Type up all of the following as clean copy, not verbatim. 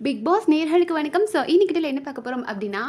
Big pass நேயர்களுக்கு வணக்கம். So இன்னைக்கிட்ட என்ன பார்க்க போகிறோம் அப்படின்னா,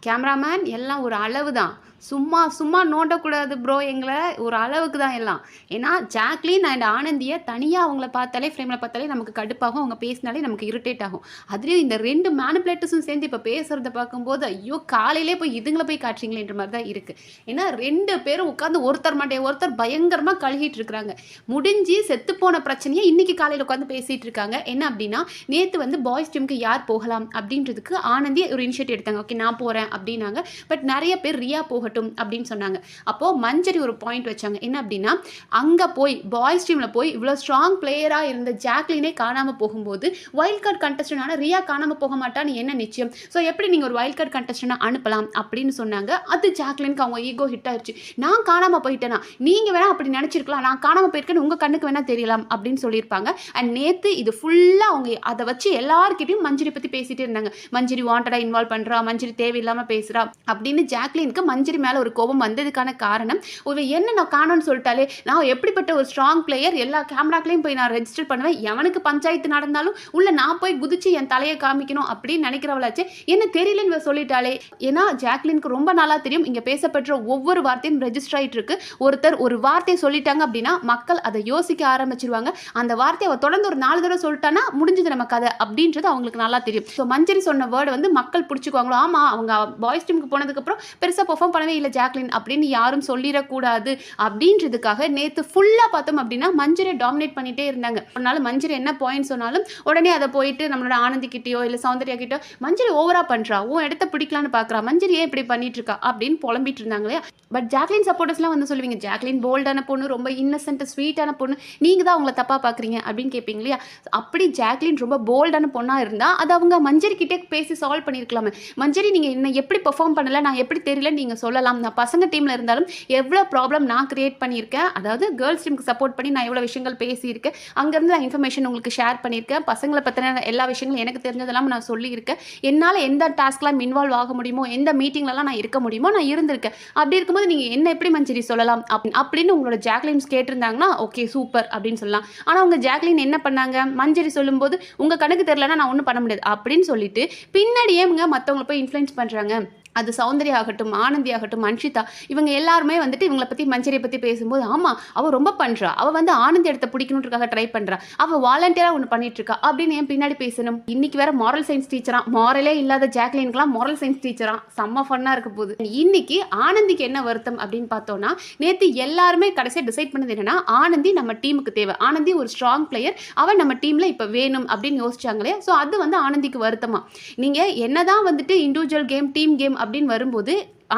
கேமராமேன் எல்லாம் ஒரு அளவு தான். சும்மா சும்மா நோண்டக்கூடாது ப்ரோ, எங்களை ஒரு அளவுக்கு தான் எல்லாம். ஏன்னா ஜாக்லின் அண்ட் ஆனந்தியை தனியாக அவங்கள பார்த்தாலே, ஃப்ரேமில் பார்த்தாலே நமக்கு கடுப்பாகும். அவங்க பேசினாலே நமக்கு இரிட்டேட் ஆகும். அதுலேயும் இந்த 2 மேனிப்புலேட்டர்ஸும் சேர்ந்து இப்போ பேசுகிறத பார்க்கும்போது, ஐயோ காலையிலே போய் இதுங்களை போய் காட்டுறீங்களேன்ற மாதிரி தான் இருக்குது. ஏன்னா 2 பேரும் உட்காந்து ஒருத்தர் மாட்டே ஒருத்தர் பயங்கரமாக கழுகிட்டு இருக்கிறாங்க. முடிஞ்சு செத்துப்போன பிரச்சனையை இன்னைக்கு காலையில் உட்காந்து பேசிகிட்டு இருக்காங்க. என்ன அப்படின்னா, நேற்று வந்து பாய்ஸ் டீமுக்கு யார் போகலாம் அப்படின்றதுக்கு ஆனந்தி ஒரு இனிஷியேட்டிவ் எடுத்தாங்க. ஓகே நான் போகிறேன் அப்படின்னாங்க. பட் நிறைய பேர் ரியா போகட்டும் அப்படின்னு சொன்னாங்க. அப்போது மஞ்சரி ஒரு பாயிண்ட் வச்சாங்க. என்ன அப்படின்னா, அங்கே போய் பாய்ஸ் டீமில் போய் இவ்வளோ ஸ்ட்ராங் பிளேயராக இருந்த ஜாக்லினே காணாமல் போகும்போது வைல்ட் கார்டு கண்டஸ்டன்டான ரியா காணாமல் போக மாட்டான்னு என்ன நிச்சயம்? ஸோ எப்படி நீங்கள் ஒரு வைல்ட் கார்டு கண்டஸ்டன்டாக அனுப்பலாம் அப்படின்னு சொன்னாங்க. அது ஜாக்லினுக்கு அவங்க ஈகோ ஹிட் ஆயிடுச்சு. நான் காணாமல் போயிட்டேனா, நீங்கள் வேணா அப்படி நினச்சிருக்கலாம், நான் காணாமல் போயிருக்கேன்னு உங்கள் கண்ணுக்கு வேணா தெரியலாம் அப்படின்னு சொல்லியிருப்பாங்க. அண்ட் நேற்று இது ஃபுல்லாக அவங்க அதை வச்சு எல்லாருக்கிட்டையும் மஞ்சரி பற்றி பேசிகிட்டே இருந்தாங்க. மஞ்சரி வாண்டடாக இன்வால்வ் பண்ணுறா, மஞ்சரி தேவையில்லாமல் பேசுகிறா அப்படின்னு. ஜாக்லினுக்கு மஞ்சரி மேலே ஒரு கோபம் வந்ததுக்கான காரணம், ஒரு என்ன நான் காணோன்னு சொல்லிட்டாலே, நான் எப்படிப்பட்ட ஒரு ஸ்ட்ராங் பிளேயர், எல்லா கேமராக்களையும் போய் நான் ரெஜிஸ்டர் பண்ணுவேன், எவனுக்கு பஞ்சாயத்து நடந்தாலும் உள்ள நான் போய் குதிச்சு என் தலையை காமிக்கணும் அப்படின்னு நினைக்கிறவளாச்சு, என்ன தெரியலன்னு சொல்லிட்டாலே. ஏன்னா ஜாக்லினுக்கு ரொம்ப நாளாக தெரியும், இங்கே பேசப்படுற ஒவ்வொரு வார்த்தையும் ரெஜிஸ்டர் ஆகிட்டு இருக்கு. ஒருத்தர் ஒரு வார்த்தையை சொல்லிட்டாங்க அப்படின்னா மக்கள் அதை யோசிக்க ஆரம்பிச்சிருவாங்க. அந்த வார்த்தையை அவள் தொடர்ந்து ஒரு 4 தடவை சொல்லிட்டானா முடிஞ்சது நம்ம கதை அப்படின்றது அவங்களுக்கு நல்லா தெரியும். ஸோ மஞ்சரி சொன்ன வேர்டு வந்து மக்கள் பிடிச்சிக்குவாங்களோ, ஆமாம் அவங்க பாய்ஸ் டீமுக்கு போனதுக்கப்புறம் பெருசாக பெர்ஃபார்ம் பண்ணவே இல்லை ஜாக்லின் அப்படின்னு யாரும் சொல்லிடக்கூடாது அப்படின்றதுக்காக நேற்று ஃபுல்லாக பார்த்தோம் அப்படின்னா மஞ்சரியை டாமினேட் பண்ணிகிட்டே இருந்தாங்க. ஒரு நாள் மஞ்சரி என்ன பாயிண்ட் சொன்னாலும் உடனே அதை போயிட்டு நம்மளோட ஆனந்தி கிட்டேயோ இல்லை சௌந்தர்யா கிட்டோ, மஞ்சரி ஓவரா பண்ணுறா, உன் இடத்த பிடிக்கலான்னு பார்க்குறா, மஞ்சரி ஏன் இப்படி பண்ணிட்டு இருக்கா அப்படின்னு புலம்பிட்டு இருந்தாங்க இல்லையா. பட் ஜாக்லின் சப்போர்ட்டர்ஸ்லாம் வந்து சொல்லுவீங்க, ஜாக்லின் போல்டான பொண்ணு, ரொம்ப இன்னசென்ட் ஸ்வீட்டான பொண்ணு, நீங்கள் தான் அவங்கள தப்பாக பார்க்குறீங்க அப்படின்னு கேட்பீங்க இல்லையா. அப்படி ஜாக்லின் ரொம்ப போல்டான பொண்ணாக இருந்தால் அது அவங்க மஞ்சரி கிட்டே பேசி சால்வ் பண்ணியிருக்கலாமே. மஞ்சரி நீங்கள் என்ன எப்படி பெர்ஃபார்ம் பண்ணலை, நான் எப்படி தெரியல நீங்கள் சொல்லலாம். நான் பசங்க டீமில் இருந்தாலும் எவ்வளோ ப்ராப்ளம் நான் கிரியேட் பண்ணியிருக்கேன், அதாவது கேர்ள்ஸ் டீமுக்கு சப்போர்ட் பண்ணி நான் எவ்வளோ விஷயங்கள் பேசியிருக்கேன், அங்கேருந்து நான் இன்ஃபர்மேஷன் உங்களுக்கு ஷேர் பண்ணியிருக்கேன், பசங்களை பற்றின எல்லா விஷயங்களும் எனக்கு தெரிஞ்சதெல்லாம் நான் சொல்லியிருக்கேன், என்னால் எந்த டாஸ்க்லாம் இன்வால்வ் ஆக முடியுமோ, எந்த மீட்டிங்லலாம் நான் இருக்க முடியுமோ நான் இருந்திருக்கேன். அப்படி இருக்கும்போது நீங்கள் என்ன எப்படி மஞ்சரி சொல்லலாம் அப்படின்னு உங்களோட ஜாக்லின்ஸ் கேட்டிருந்தாங்கன்னா ஓகே சூப்பர் அப்படின்னு சொல்லலாம். ஆனால் உங்கள் ஜாக்லின் என்ன பண்ணாங்க, மஞ்சரி சொல்லும்போது உங்கள் கணக்கு தெரியலன்னா நான் ஒன்றும் பண்ண முடியாது அப்படின்னு சொல்லிட்டு பின்னாடியே மற்றவங்களை போய் இன்ஃப்ளூயன்ஸ் பண்ணுறாங்க. அது சௌந்தர்யா ஆகட்டும், ஆனந்தி ஆகட்டும், அன்ஷிதா, இவங்க எல்லாருமே வந்துட்டு இவங்களை பற்றி மஞ்சரியை பற்றி பேசும்போது, ஆமாம் அவள் ரொம்ப பண்ணுறா, அவள் வந்து ஆனந்தி இடத்த பிடிக்கணுன்றக்காக ட்ரை பண்ணுறா, அவள் வாலண்டியராக ஒன்று பண்ணிட்டு இருக்கா அப்படின்னு ஏன் பின்னாடி பேசணும். இன்னைக்கு வேற மாரல் சயின்ஸ் டீச்சரா, மாரலே இல்லாத ஜாக்லினுக்குலாம் மாரல் சயின்ஸ் டீச்சரா, செம்ம ஃபன்னாக இருக்க போகுது. இன்னைக்கு ஆனந்திக்கு என்ன வருத்தம் அப்படின்னு பார்த்தோன்னா, நேற்று எல்லாருமே கடைசியாக டிசைட் பண்ணது என்னன்னா, ஆனந்தி நம்ம டீமுக்கு தேவை, ஆனந்தி ஒரு ஸ்ட்ராங் பிளேயர், அவன் நம்ம டீமில் இப்போ வேணும் அப்படின்னு யோசிச்சாங்களே. ஸோ அது வந்து ஆனந்திக்கு வருத்தமா. நீங்கள் என்னதான் வந்துட்டு இண்டிவிஜுவல் கேம், டீம் கேம் அப்படின்னு வரும்போது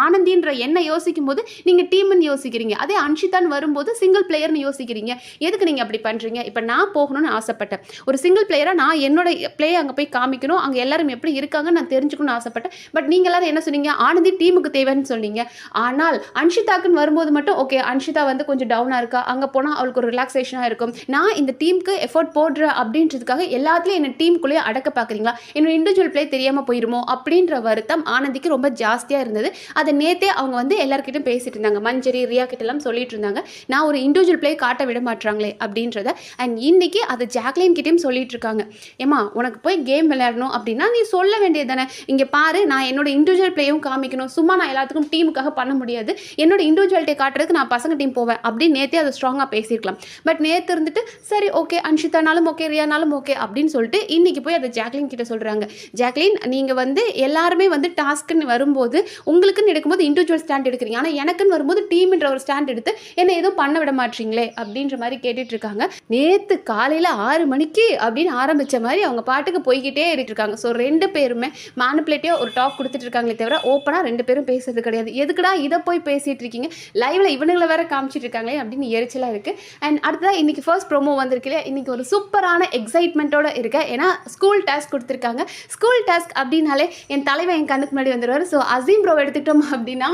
ஆனந்தின்ற என்ன யோசிக்கும் போது நீங்கள் டீம்னு யோசிக்கிறீங்க, அதே அன்ஷிதான்னு வரும்போது சிங்கிள் பிளேயர்னு யோசிக்கிறீங்க. எதுக்கு நீங்கள் அப்படி பண்ணுறீங்க? இப்போ நான் போகணும்னு ஆசைப்பட்டேன், ஒரு சிங்கிள் பிளேயராக நான் என்னோட பிளே அங்கே போய் காமிக்கணும், அங்கே எல்லாரும் எப்படி இருக்காங்கன்னு நான் தெரிஞ்சுக்கணும்னு ஆசைப்பட்டேன். பட் நீங்கள் எல்லாரும் என்ன சொன்னீங்க, ஆனந்தி டீமுக்கு தேவைன்னு சொன்னீங்க. ஆனால் அன்ஷிதாக்குன்னு வரும்போது மட்டும் ஓகே அன்ஷிதா வந்து கொஞ்சம் டவுனாக இருக்கா, அங்கே போனால் அவளுக்கு ஒரு ரிலாக்ஸேஷனாக இருக்கும், நான் இந்த டீமுக்கு எஃபோர்ட் போடுறேன் அப்படின்றதுக்காக எல்லாத்துலேயும் என்ன டீமுக்குள்ளேயே அடக்க பார்க்குறீங்களா, என்னோட இண்டிவிஜுவல் பிளே தெரியாமல் போயிருமோ அப்படின்ற வருத்தம் ஆனந்திக்கு ரொம்ப ஜாஸ்தியாக இருந்தது. அதை நேற்றே அவங்க வந்து எல்லாருக்கிட்டும் பேசிட்டு இருந்தாங்க, மஞ்சரி ரியா கிட்டலாம் சொல்லிட்டு இருந்தாங்க, நான் ஒரு இண்டிவிஜுவல் பிளே காட்ட விட மாட்டாங்களே அப்படின்றத. அண்ட் இன்னைக்கு அதை ஜாக்லின் கிட்டையும் சொல்லிட்டு இருக்காங்க, ஏமா உனக்கு போய் கேம் விளையாடணும் அப்படின்னா நீ சொல்ல வேண்டியது தானே, இங்கே பாரு நான் என்னோட இண்டிவிஜுவல் பிளேயும் காமிக்கணும், சும்மா நான் எல்லாத்துக்கும் டீமுக்காக பண்ண முடியாது, என்னோட இண்டிவிஜுவல்டே காட்டுறதுக்கு நான் பசங்க டீம் போவேன் அப்படின்னு நேற்றே அதை ஸ்ட்ராங்காக பேசியிருக்கலாம். பட் நேற்று இருந்துட்டு சரி ஓகே அன்ஷிதானாலும் ஓகே ரியானாலும் ஓகே அப்படின்னு சொல்லிட்டு இன்னைக்கு போய் அதை ஜாக்லின் கிட்ட சொல்கிறாங்க, ஜாக்லின் நீங்கள் வந்து எல்லாருமே வந்து டாஸ்க்குன்னு வரும்போது உங்களுக்குன்னு எடுக்கும்போது இண்டிவிஜுவல் ஸ்டாண்ட் எடுக்கிறீங்க, ஆனால் எனக்குன்னு வரும்போது டீம்ன்ற ஒரு ஸ்டாண்ட் எடுத்து என்ன எதுவும் பண்ண விட மாட்டீங்களே அப்படின்ற மாதிரி கேட்டுட்டு இருக்காங்க. நேற்று காலையில் 6 மணிக்கு அப்படின்னு ஆரம்பித்த மாதிரி அவங்க பாட்டுக்கு போய்கிட்டே இருக்காங்க. ஸோ 2 பேருமே மேனிப்புலேட்டிவாக ஒரு டாக் கொடுத்துட்டு இருக்காங்களே தவிர ஓப்பனாக 2 பேரும் பேசுறது கிடையாது. எதுக்குடா இதை போய் பேசிகிட்டு இருக்கீங்க, லைவில் இவனுங்களை வேற காமிச்சிட்டு இருக்காங்களே அப்படின்னு எரிச்சலாக இருக்குது. அண்ட் அடுத்ததாக இன்றைக்கி ஃபர்ஸ்ட் ப்ரோமோ வந்திருக்கல, இன்றைக்கி ஒரு சூப்பரான எக்ஸைட்மெண்ட்டோடு இருக்கேன். ஏன்னா ஸ்கூல் டாஸ்க் கொடுத்துருக்காங்க. ஸ்கூல் டாஸ்க் அப்படின்னாலே என் தலைவன் என் கண்ணுக்கு முன்னாடி வந்துடுவார். ஸோ அசீம் ப்ரோ எடுத்துக்கிட்டோம் அப்படின்னா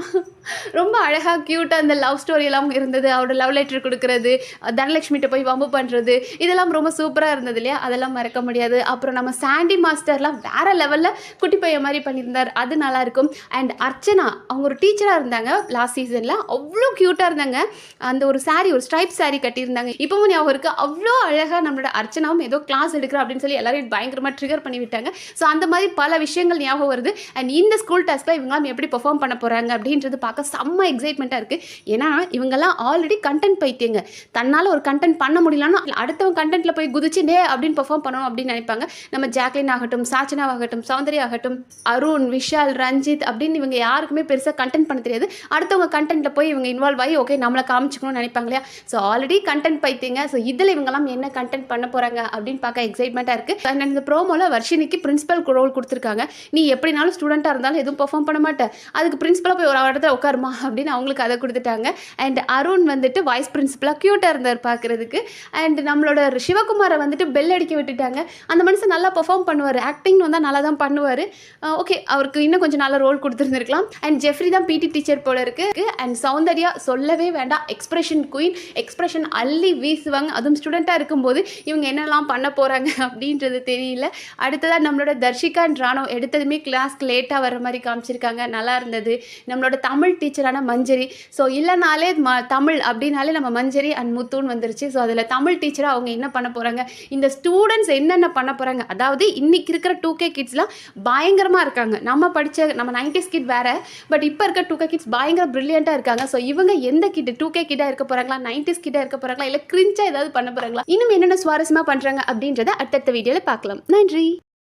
ரொம்ப அழகா கியூட்டா அந்த லவ் ஸ்டோரி எல்லாம் இருந்தது. அவரோட லவ் லெட்டர் குடுக்குறது, தனலட்சுமிட்ட போய் வம்பு பண்றது, இதெல்லாம் ரொம்ப சூப்பரா இருந்தது இல்லையா? அதெல்லாம் மறக்க முடியாது. அப்புறம் நம்ம சாண்டி மாஸ்டர்லாம் வேற லெவல்ல குட்டி பையன் மாரி பண்ணியிருந்தார். அது நல்லாயிருக்கும். அண்ட் அர்ச்சனா அவங்க ஒரு டீச்சரா இருந்தாங்க லாஸ்ட் சீசன்ல. அவ்ளோ கியூட்டா இருந்தாங்க. அந்த ஒரு சாரி ஒரு ஸ்ட்ரைப் சாரி கட்டியிருந்தாங்க. இப்பவும் ஞாபகம் இருக்கு. அவ்ளோ அழகா நம்மளோட அர்ச்சனாவும் ஏதோ கிளாஸ் எடுக்கிறா அப்படின்னு சொல்லி எல்லாரையும் பயங்கரமா ட்ரிகர் பண்ணி விட்டாங்க. ஸோ அந்த மாதிரி பல விஷயங்கள் ஞாபகம் வருது. அண்ட் இந்த ஸ்கூல் டெஸ்ட்ல இவங்கலாம் எப்படி பெர்ஃபார்ம் பண்ண போறாங்க அப்படின்றது பார்க்க செம்ம எக்ஸைட்மெண்ட்டாக இருக்குது. ஏன்னா இவங்கெல்லாம் ஆல்ரெடி கண்டென்ட் பைத்தியங்க. தன்னால் ஒரு கண்டென்ட் பண்ண முடியலன்னா அடுத்தவங்க கண்டென்ட்டில் போய் குதிச்சு டே அப்படின்னு பெர்ஃபார்ம் பண்ணணும் அப்படின்னு நினைப்பாங்க. நம்ம ஜாக்லின் ஆகட்டும், சாச்சனா ஆகட்டும், சௌந்தர்யா ஆகட்டும், அருண், விஷால், ரஞ்சித் அப்படின்னு இவங்க யாருக்குமே பெருசாக கண்டென்ட் பண்ண தெரியாது. அடுத்தவங்க கண்டென்ட்டில் போய் இவங்க இன்வால்வ் ஆகி ஓகே நம்மளை காமிச்சிக்கணும்னு நினைப்பாங்க இல்லையா? ஸோ ஆல்ரெடி கண்டென்ட் பைத்தியங்க. ஸோ இதில் இவங்கெல்லாம் என்ன கண்டென்ட் பண்ண போகிறாங்க அப்படின்னு பார்க்க எக்ஸைட்மெண்ட்டாக இருக்குது. அண்ட் இந்த ப்ரோமோவில் வர்ஷினிக்கு பிரின்சிபல் ரோல் கொடுத்துருக்காங்க. நீ எப்படினாலும் ஸ்டூடெண்ட்டாக இருந்தாலும் எதுவும் பெர்ஃபார்ம் பண்ண மாட்டேன், அதுக்கு பிரின்சிபலாக போய் ஒரு இடத்துல உட்காருமா அப்படின்னு அவங்களுக்கு அதை கொடுத்துட்டாங்க. அண்ட் அருண் வந்துட்டு வைஸ் பிரின்சிபலாக க்யூட்டாக இருந்தார் பார்க்குறதுக்கு. அண்ட் நம்மளோட சிவகுமாரை வந்துட்டு பெல் அடிக்க விட்டுட்டாங்க. அந்த மனுஷன் நல்லா பெர்ஃபார்ம் பண்ணுவார், ஆக்டிங் வந்தால் நல்லா தான் பண்ணுவார். ஓகே அவருக்கு இன்னும் கொஞ்சம் நல்ல ரோல் கொடுத்துருந்துருக்கலாம். அண்ட் ஜெஃப்ரி தான் பிடி டீச்சர் போல இருக்குது. அண்ட் சௌந்தர்யா சொல்லவே வேண்டாம், எக்ஸ்பிரஷன் குயின், எக்ஸ்பிரஷன் அள்ளி வீசுவாங்க. அதுவும் ஸ்டூடெண்ட்டாக இருக்கும்போது இவங்க என்னெல்லாம் பண்ண போகிறாங்க அப்படின்றது தெரியல. அடுத்ததாக நம்மளோட தர்ஷிகா அண்ட் ராணோ எடுத்ததுமே கிளாஸ்க்கு லேட்டாக வர மாதிரி காமிச்சிருக்காங்க. நல்லா இருந்தது. நம்மளோட தமிழ் டீச்சரான மஞ்சரி. ஸோ இல்லைனாலே தமிழ் அப்படின்னாலே நம்ம மஞ்சரி அண்ட் முத்துன்னு வந்துருச்சு. ஸோ அதில் தமிழ் டீச்சராக அவங்க என்ன பண்ண போகிறாங்க, இந்த ஸ்டூடெண்ட்ஸ் என்னென்ன பண்ண போகிறாங்க. அதாவது இன்னைக்கு இருக்கிற 2K கிட்ஸ்லாம் பயங்கரமாக இருக்காங்க. நம்ம படித்த நம்ம 90s கிட் வேறு, பட் இப்போ இருக்க 2K கிட்ஸ் பயங்கர ப்ரில்லியண்ட்டாக இருக்காங்க. ஸோ இவங்க எந்த கிட் 2K கிட்டாக இருக்க போகிறாங்களா, 90s கிட்டாக இருக்க போகிறாங்களா, இல்லை கிரிஞ்சாக ஏதாவது பண்ண போகிறாங்களா, இன்னும் என்னென்ன சுவாரஸ்யமாக பண்ணுறாங்க அப்படின்றத அடுத்தடுத்த வீடியோவில் பார்க்கலாம். நன்றி.